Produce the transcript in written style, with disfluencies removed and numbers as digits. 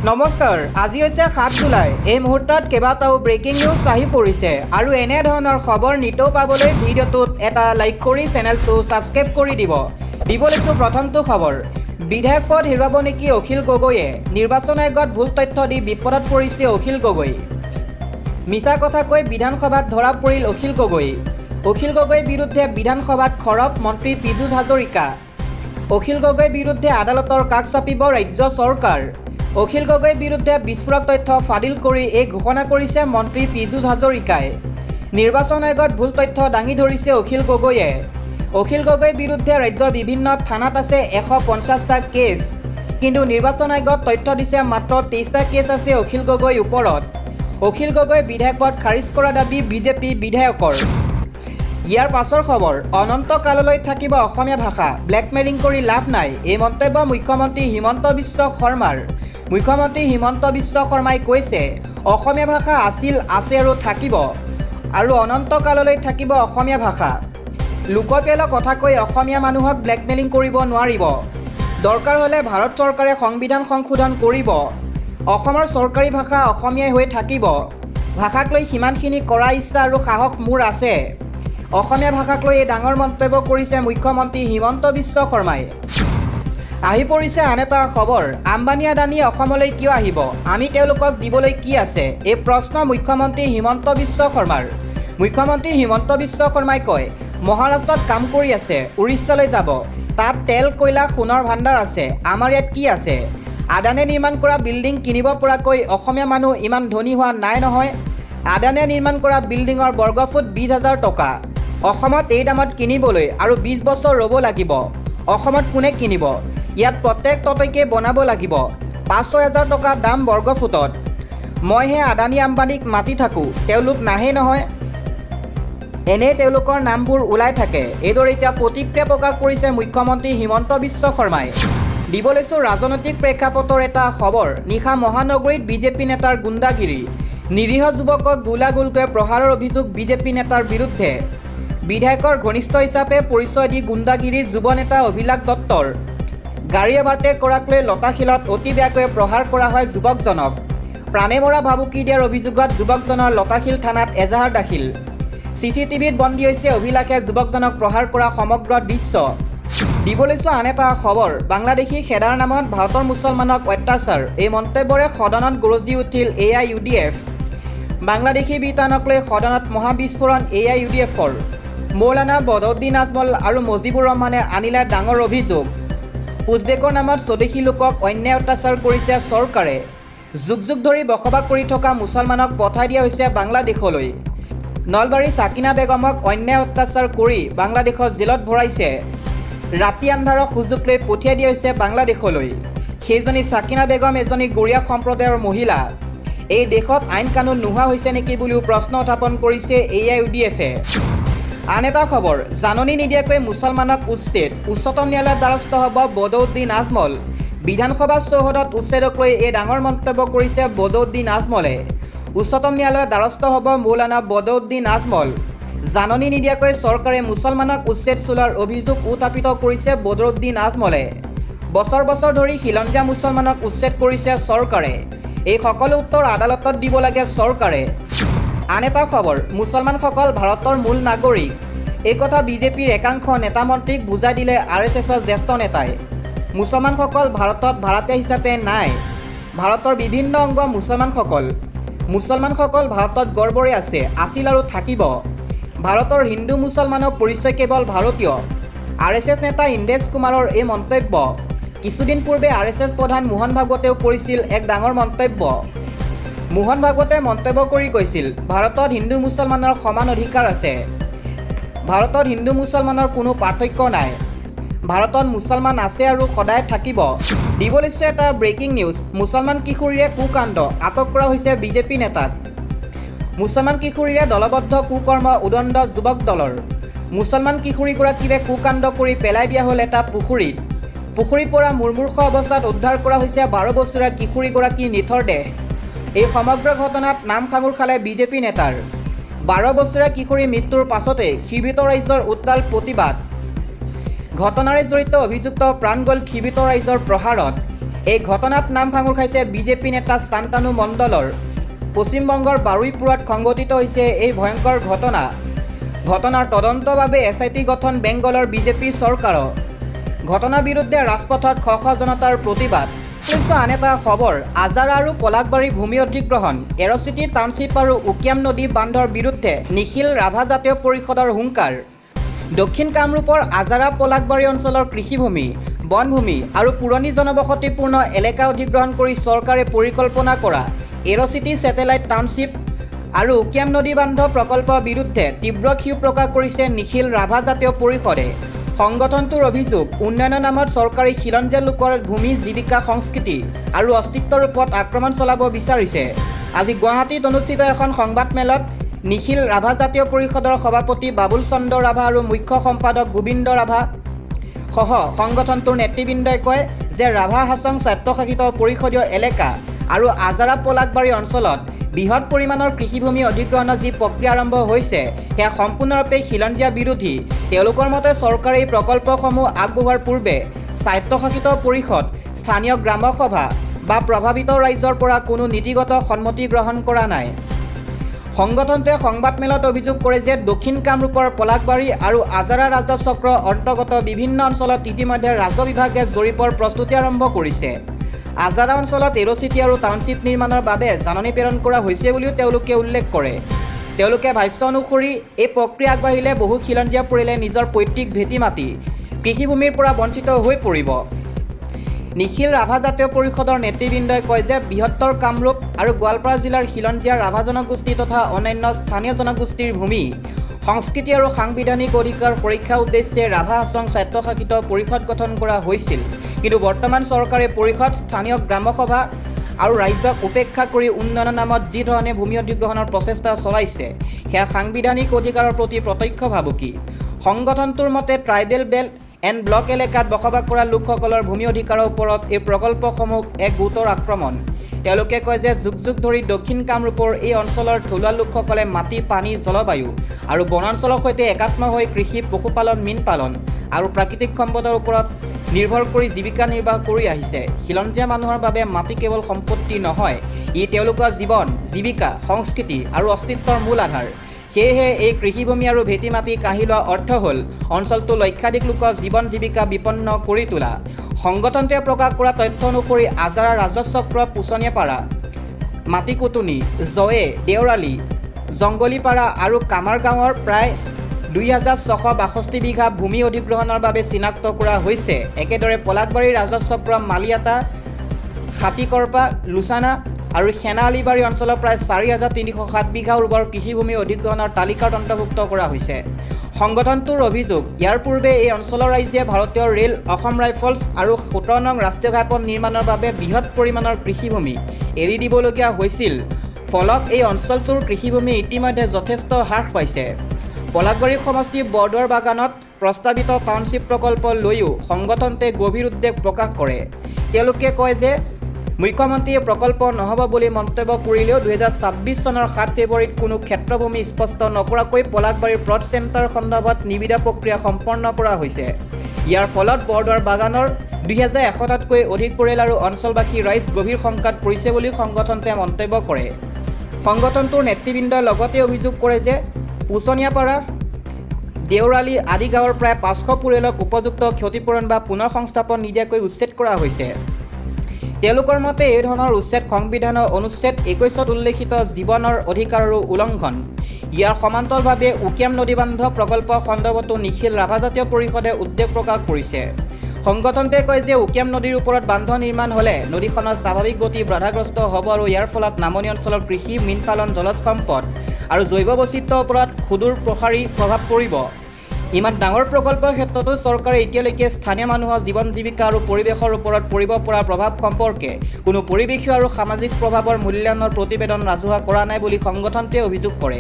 নমস্কাৰ, আজি হৈছে 7 জুলাই। এই মুহূৰ্তত কেইবাটাও ব্ৰেকিং নিউজ আহি পৰিছে আৰু এনে ধৰণৰ খবৰ নিতৌ পাবলৈ ভিডিঅ'টোত এটা লাইক কৰি চেনেলটো ছাবস্ক্ৰাইব কৰি দিব লৈছোঁ প্ৰথমটো খবৰ। বিধায়ক পদ হেৰুৱাব নেকি অখিল গগৈয়ে? নিৰ্বাচন আয়োগত ভুল তথ্য দি বিপদত পৰিছে অখিল গগৈ। মিছা কথা কৈ বিধানসভাত ধৰা পৰিল অখিল গগৈ। অখিল গগৈৰ বিৰুদ্ধে বিধানসভাত খৰব মন্ত্ৰী পীযুষ হাজৰিকা। অখিল গগৈৰ বিৰুদ্ধে আদালতৰ কাষ চাপিব ৰাজ্য চৰকাৰ। অখিল গগৈৰ বিৰুদ্ধে বিস্ফোৰক তথ্য ফাদিল কৰি এই ঘোষণা কৰিছে মন্ত্ৰী পীযুষ হাজৰিকাই। নিৰ্বাচন আয়োগত ভুল তথ্য দাঙি ধৰিছে অখিল গগৈয়ে। অখিল গগৈৰ বিৰুদ্ধে ৰাজ্যৰ বিভিন্ন থানাত আছে 150টা কেছ, কিন্তু নিৰ্বাচন আয়োগত তথ্য দিছে মাত্ৰ 23টা কেছ আছে অখিল গগৈৰ ওপৰত। অখিল গগৈৰ বিধায়ক পদ খাৰিজ কৰা দাবী বিজেপি বিধায়কৰ। ইয়াৰ পাছৰ খবৰ, অনন্ত কাললৈ থাকিব অসমীয়া ভাষা, ব্লেকমেইলিং কৰি লাভ নাই। এই মন্তব্য মুখ্যমন্ত্ৰী হিমন্ত বিশ্ব শৰ্মাৰ। মুখ্যমন্ত্ৰী হিমন্ত বিশ্ব শৰ্মাই কৈছে, অসমীয়া ভাষা আছিল, আছে আৰু থাকিব, আৰু অনন্ত কাললৈ থাকিব অসমীয়া ভাষা। লোকপিয়লৰ কথা কৈ অসমীয়া মানুহক ব্লেকমেইলিং কৰিব নোৱাৰিব। দৰকাৰ হ'লে ভাৰত চৰকাৰে সংবিধান সংশোধন কৰিব। অসমৰ চৰকাৰী ভাষা অসমীয়াই হৈ থাকিব। ভাষাক লৈ সিমানখিনি কৰা ইচ্ছা আৰু সাহস মোৰ আছে। অসমীয়া ভাষাক লৈ এই ডাঙৰ মন্তব্য কৰিছে মুখ্যমন্ত্ৰী হিমন্ত বিশ্ব শৰ্মাই। আহি পৰিছে আন এটা খবৰ, আম্বানী আদানী অসমলৈ কিয় আহিব? আমি তেওঁলোকক দিবলৈ কি আছে? এই প্ৰশ্ন মুখ্যমন্ত্ৰী হিমন্ত বিশ্ব শৰ্মাৰ। মুখ্যমন্ত্ৰী হিমন্ত বিশ্ব শৰ্মাই কয়, মহাৰাষ্ট্ৰত কাম কৰি আছে, উৰিষ্যালৈ যাব, তাত তেল কয়লা সোণৰ ভাণ্ডাৰ আছে, আমাৰ ইয়াত কি আছে? আদানীয়ে নিৰ্মাণ কৰা বিল্ডিং কিনিব পৰাকৈ অসমীয়া মানুহ ইমান ধনী হোৱা নাই নহয়। আদানীয়ে নিৰ্মাণ কৰা বিল্ডিঙৰ বৰ্গফুট 20,000 টকা। অসমত এই দামত কিনিবলৈ আৰু 20 বছৰ ৰ'ব লাগিব। অসমত কোনে কিনিব? ইয়াত প্ৰত্যেক ততৈকে বনাব লাগিব। 5-6 হাজাৰ টকা দাম বৰ্গফুটত। মইহে আদানী আম্বানীক মাতি থাকোঁ, তেওঁলোক নাহে নহয়। এনেই তেওঁলোকৰ নামবোৰ ওলাই থাকে। এইদৰে এতিয়া প্ৰতিক্ৰিয়া প্ৰকাশ কৰিছে মুখ্যমন্ত্ৰী হিমন্ত বিশ্ব শৰ্মাই। দিব লৈছোঁ ৰাজনৈতিক প্ৰেক্ষাপটৰ এটা খবৰ। নিশা মহানগৰীত বিজেপি নেতাৰ গুণ্ডাগিৰি। নিৰীহ যুৱকক গোলাগুলকৈ প্ৰহাৰৰ অভিযোগ বিজেপি নেতাৰ বিৰুদ্ধে। বিধায়কৰ ঘনিষ্ঠ হিচাপে পৰিচয় দি গুণ্ডাগিৰি যুৱ নেতা অভিলাষ দত্তৰ। গাড়ী অভাৰটেক কৰাক লৈ লতাশিলত অতি বেয়াকৈ প্ৰহাৰ কৰা হয় যুৱকজনক। প্ৰাণে মৰা ভাবুকি দিয়াৰ অভিযোগত যুৱকজনৰ লতাশিল থানাত এজাহাৰ দাখিল। CCTVত বন্দী হৈছে অভিলাষে যুৱকজনক প্ৰহাৰ কৰা সমগ্ৰ দৃশ্য। দিব লৈছোঁ আন এটা খবৰ, বাংলাদেশী খেদাৰ নামত ভাৰতৰ মুছলমানক অত্যাচাৰ। এই মন্তব্যৰে সদনত গৰজি উঠিল AIUDF। বাংলাদেশী বিতানক লৈ সদনত মহাবিস্ফোৰণ AIUDFৰ। মৌলানা বদউদ্দিন আজমল আৰু মুজিবুৰ ৰহমানে আনিলে ডাঙৰ অভিযোগ। উজবেকৰ নামত স্বদেশী লোকক অন্যায় অত্যাচাৰ কৰিছে চৰকাৰে। যুগ যুগ ধৰি বসবাস কৰি থকা মুছলমানক পঠাই দিয়া হৈছে বাংলাদেশলৈ। নলবাৰীৰ ছাকিনা বেগমক অন্যায় অত্যাচাৰ কৰি বাংলাদেশৰ জেলত ভৰাইছে। ৰাতি আন্ধাৰক সুযোগ লৈ পঠিয়াই দিয়া হৈছে বাংলাদেশলৈ। সেইজনী ছাকিনা বেগম এজনী গৰীয়া সম্প্ৰদায়ৰ মহিলা। এই দেশত আইন কানুন নোহোৱা হৈছে নেকি বুলিও প্ৰশ্ন উত্থাপন কৰিছে AIUDFে। আন এটা খবৰ, জাননী নিদিয়াকৈ মুছলমানক উচ্ছেদ। উচ্চতম ন্যায়ালয়ত দ্বাৰস্থ হ'ব বদউদ্দিন আজমল। বিধানসভা চৌহদত উচ্ছেদক লৈ এই ডাঙৰ মন্তব্য কৰিছে বদউদ্দিন আজমলে। উচ্চতম ন্যায়ালয়ত দ্বাৰস্থ হ'ব মৌলানা বদউদ্দিন আজমল। জাননী নিদিয়াকৈ চৰকাৰে মুছলমানক উচ্ছেদ চলোৱাৰ অভিযোগ উত্থাপিত কৰিছে বদৰুদ্দিন আজমলে। বছৰ বছৰ ধৰি খিলঞ্জীয়া মুছলমানক উচ্ছেদ কৰিছে চৰকাৰে। এই সকলো উত্তৰ আদালতত দিব লাগে চৰকাৰে। আন এটা খবৰ, মুছলমানসকল ভাৰতৰ মূল নাগৰিক। এই কথা বিজেপিৰ একাংশ নেতা মন্ত্ৰীক বুজাই দিলে RSSৰ জ্যেষ্ঠ নেতাই। মুছলমানসকল ভাৰতত ভাড়াতীয়া হিচাপে নাই। ভাৰতৰ বিভিন্ন অংগ মুছলমানসকল। মুছলমানসকল ভাৰতত গৰ্বৰে আছে, আছিল আৰু থাকিব। ভাৰতৰ হিন্দু মুছলমানৰ পৰিচয় কেৱল ভাৰতীয়। RSS নেতা ইন্দ্ৰেশ কুমাৰৰ এই মন্তব্য। কিছুদিন পূৰ্বে RSS প্ৰধান মোহন ভাগৱতেও কৰিছিল এক ডাঙৰ মন্তব্য। মোহন ভাগৱতে মন্তব্য কৰি কৈছিল, ভাৰতত হিন্দু মুছলমানৰ সমান অধিকাৰ আছে। ভাৰতত হিন্দু মুছলমানৰ কোনো পাৰ্থক্য নাই। ভাৰতত মুছলমান আছে আৰু সদায় থাকিব। দিব লৈছোঁ এটা ব্ৰেকিং নিউজ, মুছলমান কিশোৰীৰে কুকাণ্ড, আটক কৰা হৈছে বিজেপি নেতাক। মুছলমান কিশোৰীৰে দলবদ্ধ কুকৰ্ম উদণ্ড যুৱক দলৰ। মুছলমান কিশোৰীগৰাকীৰে কুকাণ্ড কৰি পেলাই দিয়া হ'ল এটা পুখুৰীত। পুখুৰীৰ পৰা মুৰ্মূৰ্ষ অৱস্থাত উদ্ধাৰ কৰা হৈছে 12 বছৰীয়া কিশোৰীগৰাকীৰ নিথৰ দেহ। এই সমগ্ৰ ঘটনাত নাম সাঙুৰ খালে বিজেপি নেতাৰ। 12 বছৰীয়া কিশোৰীৰ মৃত্যুৰ পাছতে ক্ষিপ্ত ৰাইজৰ উত্তাল প্ৰতিবাদ। ঘটনাৰে জড়িত অভিযুক্ত প্ৰাণ গ'ল ক্ষিপ্ত ৰাইজৰ প্ৰহাৰত। এই ঘটনাত নাম ভাঙুৰ খাইছে বিজেপি নেতা শান্তানু মণ্ডলৰ। পশ্চিমবংগৰ বাৰুইপুৰত সংঘটিত হৈছে এই ভয়ংকৰ ঘটনাৰ তদন্তৰ বাবে SIT গঠন বেংগলৰ বিজেপি চৰকাৰৰ। ঘটনাৰ বিৰুদ্ধে ৰাজপথত শ শ জনতাৰ প্ৰতিবাদ। আন এটা খবৰ, আজাৰা আৰু পলাকবাৰী ভূমি অধিগ্ৰহণ, এৰচিটি টাউনশ্বিপ আৰু উকিয়াম নদী বান্ধৰ বিৰুদ্ধে নিখিল ৰাভা জাতীয় পৰিষদৰ হুংকাৰ। দক্ষিণ কামৰূপৰ আজাৰা পলাকবাৰী অঞ্চলৰ কৃষিভূমি, বনভূমি আৰু পুৰণি জনবসতিপূৰ্ণ এলেকা অধিগ্ৰহণ কৰি চৰকাৰে পৰিকল্পনা কৰা এৰচিটি ছেটেলাইট টাউনশ্বিপ আৰু উকিয়াম নদী বান্ধ প্ৰকল্পৰ বিৰুদ্ধে তীব্ৰ ক্ষোভ প্ৰকাশ কৰিছে নিখিল ৰাভা জাতীয় পৰিষদে। সংগঠনটোৰ অভিযোগ, উন্নয়নৰ নামত চৰকাৰী খিলঞ্জীয়া লোকৰ ভূমি, জীৱিকা, সংস্কৃতি আৰু অস্তিত্বৰ ওপৰত আক্ৰমণ চলাব বিচাৰিছে। আজি গুৱাহাটীত অনুষ্ঠিত এখন সংবাদমেলত নিখিল ৰাভা জাতীয় পৰিষদৰ সভাপতি বাবুল চন্দ্ৰ ৰাভা আৰু মুখ্য সম্পাদক গোবিন্দ ৰাভা সহ সংগঠনটোৰ নেতৃবৃন্দই কয় যে ৰাভা হাছং স্বায়ত্তশাসিত পৰিষদীয় এলেকা আৰু আজাৰা পলাকবাৰী অঞ্চলত বৃহৎ পৰিমাণৰ কৃষিভূমি অধিগ্ৰহণৰ যি প্ৰক্ৰিয়া আৰম্ভ হৈছে সেয়া সম্পূৰ্ণৰূপে খিলঞ্জীয়া বিৰোধী। তেওঁলোকৰ মতে চৰকাৰে এই প্ৰকল্পসমূহ আগবঢ়োৱাৰ পূৰ্বে স্বায়ত্তশাসিত পৰিষদ, স্থানীয় গ্ৰাম সভা বা প্ৰভাৱিত ৰাইজৰ পৰা কোনো নীতিগত সন্মতি গ্ৰহণ কৰা নাই। সংগঠনটোৱে সংবাদমেলত অভিযোগ কৰে যে দক্ষিণ কামৰূপৰ পলাকবাৰী আৰু আজাৰা ৰাজহ চক্ৰৰ অন্তৰ্গত বিভিন্ন অঞ্চলত ইতিমধ্যে ৰাজহ বিভাগে জৰীপৰ প্ৰস্তুতি আৰম্ভ কৰিছে। আজাৰা অঞ্চলত এৰচিটি আৰু টাউনশ্বিপ নিৰ্মাণৰ বাবে জাননী প্ৰেৰণ কৰা হৈছে বুলিও তেওঁলোকে উল্লেখ কৰে। তেওঁলোকে ভাষ্য অনুসৰি এই প্ৰক্ৰিয়া আগবাঢ়িলে বহু খিলঞ্জীয়া পৰিয়ালে নিজৰ পৈতৃক ভেটি মাটি, কৃষিভূমিৰ পৰা বঞ্চিত হৈ পৰিব। নিখিল ৰাভা জাতীয় পৰিষদৰ নেতৃবৃন্দই কয় যে বৃহত্তৰ কামৰূপ আৰু গোৱালপাৰা জিলাৰ খিলঞ্জীয়া ৰাভা জনগোষ্ঠী তথা অন্যান্য স্থানীয় জনগোষ্ঠীৰ ভূমি, সংস্কৃতি আৰু সাংবিধানিক অধিকাৰ পৰীক্ষাৰ উদ্দেশ্যে ৰাভা হাছং স্বায়ত্তশাসিত পৰিষদ গঠন কৰা হৈছিল। কিন্তু বৰ্তমান চৰকাৰে পৰিষদ, স্থানীয় গ্ৰামসভা আৰু ৰাইজক উপেক্ষা কৰি উন্নয়নৰ নামত যি ধৰণে ভূমি অধিগ্ৰহণৰ প্ৰচেষ্টা চলাইছে সেয়া সাংবিধানিক অধিকাৰৰ প্ৰতি প্ৰত্যক্ষ ভাবুকি। সংগঠনটোৰ মতে ট্ৰাইবেল বেল্ট এণ্ড ব্লক এলেকাত বসবাস কৰা লোকসকলৰ ভূমি অধিকাৰৰ ওপৰত এই প্ৰকল্পসমূহ এক গুৰুতৰ আক্ৰমণ। তেওঁলোকে কয় যে যুগ যুগ ধৰি দক্ষিণ কামৰূপৰ এই অঞ্চলৰ থলুৱা লোকসকলে মাটি, পানী, জলবায়ু আৰু বনাঞ্চলৰ সৈতে একাত্ম হৈ কৃষি, পশুপালন, মীন পালন আৰু প্ৰাকৃতিক সম্পদৰ ওপৰত নিৰ্ভৰ কৰি জীৱিকা নিৰ্বাহ কৰি আহিছে। খিলঞ্জীয়া মানুহৰ বাবে মাটি কেৱল সম্পত্তি নহয়, ই তেওঁলোকৰ জীৱন, জীৱিকা, সংস্কৃতি আৰু অস্তিত্বৰ মূল আধাৰ। সেয়েহে এই কৃষিভূমি আৰু ভেটি মাটি কাঢ়ি লোৱাৰ অৰ্থ হ'ল অঞ্চলটোৰ লক্ষাধিক লোকৰ জীৱন জীৱিকা বিপন্ন কৰি তোলা। সংগঠনটোৱে প্ৰকাশ কৰা তথ্য অনুসৰি আজাৰা ৰাজহ চক্ৰ, পুচনীয়াপাৰা, মাটিকুটুনি, জয়ে, দেওৰালি, জংগলীপাৰা আৰু কামাৰ গাঁৱৰ প্ৰায় 2662 বিঘা ভূমি অধিগ্ৰহণৰ বাবে চিনাক্ত কৰা হৈছে। একেদৰে পলাকবাৰী ৰাজহ চক্ৰ, মালিয়াটা, হাতীকৰপা, লুচানা আৰু সেনা আলিবাৰী অঞ্চলৰ প্ৰায় 4307 বিঘা উৰ্বৰ কৃষিভূমি অধিগ্ৰহণৰ তালিকাত অন্তৰ্ভুক্ত কৰা হৈছে। সংগঠনটোৰ অভিযোগ, ইয়াৰ পূৰ্বে এই অঞ্চলৰ ৰাইজে ভাৰতীয় ৰেল, অসম ৰাইফলছ আৰু 17 নং ৰাষ্ট্ৰীয় ঘাইপথ নিৰ্মাণৰ বাবে বৃহৎ পৰিমাণৰ কৃষিভূমি এৰি দিবলগীয়া হৈছিল। ফলত এই অঞ্চলটোৰ কৃষিভূমি ইতিমধ্যে যথেষ্ট হ্ৰাস পাইছে। পলাকবাৰী সমষ্টিৰ বৰদুৱাৰ বাগানত প্ৰস্তাৱিত টাউনশ্বিপ প্ৰকল্প লৈও সংগঠনটোৱে গভীৰ উদ্বেগ প্ৰকাশ কৰে। তেওঁলোকে কয় যে মুখ্যমন্ত্ৰীয়ে প্ৰকল্প নহ'ব বুলি মন্তব্য কৰিলেও 2026 চনৰ 7 ফেব্ৰুৱাৰীত কোনো ক্ষেত্ৰভূমি স্পষ্ট নকৰাকৈ পলাকবাৰীৰ প্লট চেণ্টাৰ সন্দৰ্ভত নিবিদা প্ৰক্ৰিয়া সম্পন্ন কৰা হৈছে। ইয়াৰ ফলত বৰদুৱাৰ বাগানৰ 2100টাতকৈ অধিক পৰিয়াল আৰু অঞ্চলবাসী ৰাইজ গভীৰ শংকাত পৰিছে বুলি সংগঠনটোৱে মন্তব্য কৰে। সংগঠনটোৰ নেতৃবৃন্দই লগতে অভিযোগ কৰে যে পুচনীয়াপাৰা, দেওৰালি আদি গাঁৱৰ প্ৰায় 500 পৰিয়ালক উপযুক্ত ক্ষতিপূৰণ বা পুনৰ সংস্থাপন নিদিয়াকৈ উচ্ছেদ কৰা হৈছে। তেওঁলোকৰ মতে এই ধৰণৰ উচ্ছেদ সংবিধানৰ অনুচ্ছেদ 21ত উল্লেখিত জীৱনৰ অধিকাৰৰো উলংঘন। ইয়াৰ সমান্তৰালভাৱে উকিয়াম নদী বান্ধ প্ৰকল্প সন্দৰ্ভতো নিখিল ৰাভা জাতীয় পৰিষদে উদ্বেগ প্ৰকাশ কৰিছে। সংগঠনটোৱে কয় যে উকিয়াম নদীৰ ওপৰত বান্ধ নিৰ্মাণ হ'লে নদীখনৰ স্বাভাৱিক গতি বাধাগ্ৰস্ত হ'ব আৰু ইয়াৰ ফলত নামনি অঞ্চলৰ কৃষি, মীন পালন, জলজ সম্পদ আৰু জৈৱ বৈচিত্ৰ্যৰ ওপৰত সুদূৰ প্ৰসাৰী প্ৰভাৱ পৰিব। ইমান ডাঙৰ প্ৰকল্পৰ ক্ষেত্ৰতো চৰকাৰে এতিয়ালৈকে স্থানীয় মানুহৰ জীৱন জীৱিকা আৰু পৰিৱেশৰ ওপৰত পৰিব পৰা প্ৰভাৱ সম্পৰ্কে কোনো পৰিৱেশীয় আৰু সামাজিক প্ৰভাৱৰ মূল্যায়নৰ প্ৰতিবেদন ৰাজহুৱা কৰা নাই বুলি সংগঠনটোৱে অভিযোগ কৰে।